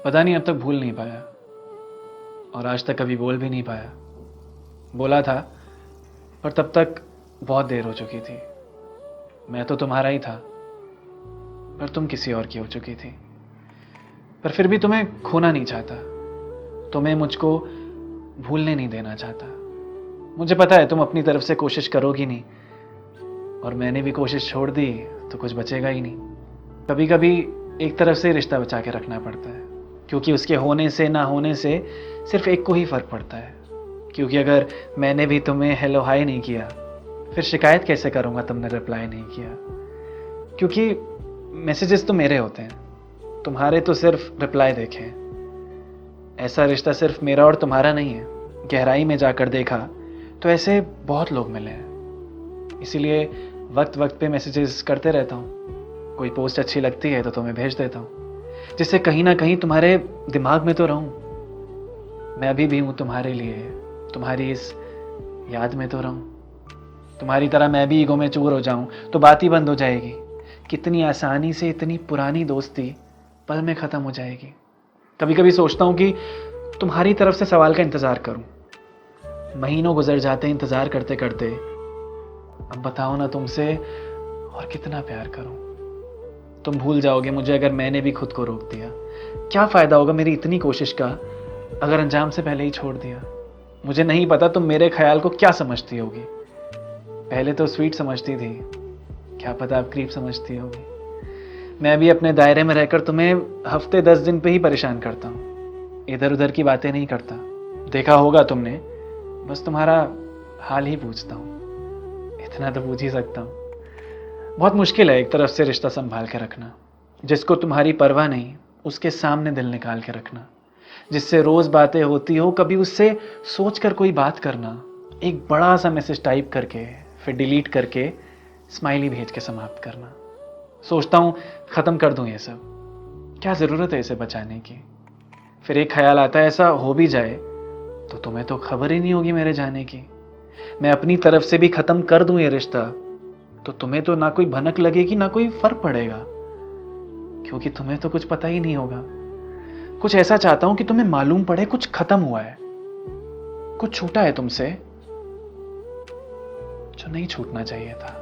पता नहीं अब तक भूल नहीं पाया और आज तक कभी बोल भी नहीं पाया। बोला था पर तब तक बहुत देर हो चुकी थी। मैं तो तुम्हारा ही था पर तुम किसी और की हो चुकी थी। पर फिर भी तुम्हें खोना नहीं चाहता, तुम्हें मुझको भूलने नहीं देना चाहता। मुझे पता है तुम अपनी तरफ से कोशिश करोगी नहीं और मैंने भी कोशिश छोड़ दी तो कुछ बचेगा ही नहीं। कभी कभी एक तरफ से रिश्ता बचा के रखना पड़ता है क्योंकि उसके होने से ना होने से सिर्फ एक को ही फर्क पड़ता है। क्योंकि अगर मैंने भी तुम्हें हेलो हाय नहीं किया फिर शिकायत कैसे करूंगा तुमने रिप्लाई नहीं किया। क्योंकि मैसेजेस तो मेरे होते हैं, तुम्हारे तो सिर्फ रिप्लाई देखे। ऐसा रिश्ता सिर्फ मेरा और तुम्हारा नहीं है। गहराई में जाकर देखा तो ऐसे बहुत लोग मिले हैं। इसीलिए वक्त वक्त पे मैसेजेस करते रहता हूँ। कोई पोस्ट अच्छी लगती है तो तुम्हें भेज देता हूँ जिससे कहीं ना कहीं तुम्हारे दिमाग में तो रहूं। मैं अभी भी हूं तुम्हारे लिए, तुम्हारी इस याद में तो रहूं। तुम्हारी तरह मैं भी ईगो में चूर हो जाऊं तो बात ही बंद हो जाएगी। कितनी आसानी से इतनी पुरानी दोस्ती पल में खत्म हो जाएगी। कभी कभी सोचता हूं कि तुम्हारी तरफ से सवाल का इंतजार करूं। महीनों गुजर जाते हैं इंतजार करते करते। अब बताओ ना तुमसे और कितना प्यार करूं। तुम भूल जाओगे मुझे अगर मैंने भी खुद को रोक दिया। क्या फायदा होगा मेरी इतनी कोशिश का अगर अंजाम से पहले ही छोड़ दिया। मुझे नहीं पता तुम मेरे ख्याल को क्या समझती होगी। पहले तो स्वीट समझती थी, क्या पता अब क्रीप समझती होगी। मैं भी अपने दायरे में रहकर तुम्हें हफ्ते 10 दिन पे ही परेशान करता हूँ, इधर उधर की बातें नहीं करता। देखा होगा तुमने, बस तुम्हारा हाल ही पूछता हूँ। इतना तो पूछ ही सकता हूँ। बहुत मुश्किल है एक तरफ से रिश्ता संभाल के रखना। जिसको तुम्हारी परवाह नहीं उसके सामने दिल निकाल के रखना। जिससे रोज बातें होती हो कभी उससे सोचकर कोई बात करना। एक बड़ा सा मैसेज टाइप करके फिर डिलीट करके स्माइली भेज के समाप्त करना। सोचता हूं खत्म कर दूं ये सब, क्या जरूरत है इसे बचाने की। फिर एक ख्याल आता है ऐसा हो भी जाए तो तुम्हें तो खबर ही नहीं होगी मेरे जाने की। मैं अपनी तरफ से भी खत्म कर दूं ये रिश्ता तो तुम्हें तो ना कोई भनक लगेगी ना कोई फर्क पड़ेगा। क्योंकि तुम्हें तो कुछ पता ही नहीं होगा। कुछ ऐसा चाहता हूं कि तुम्हें मालूम पड़े कुछ खत्म हुआ है, कुछ छूटा है तुमसे जो नहीं छूटना चाहिए था।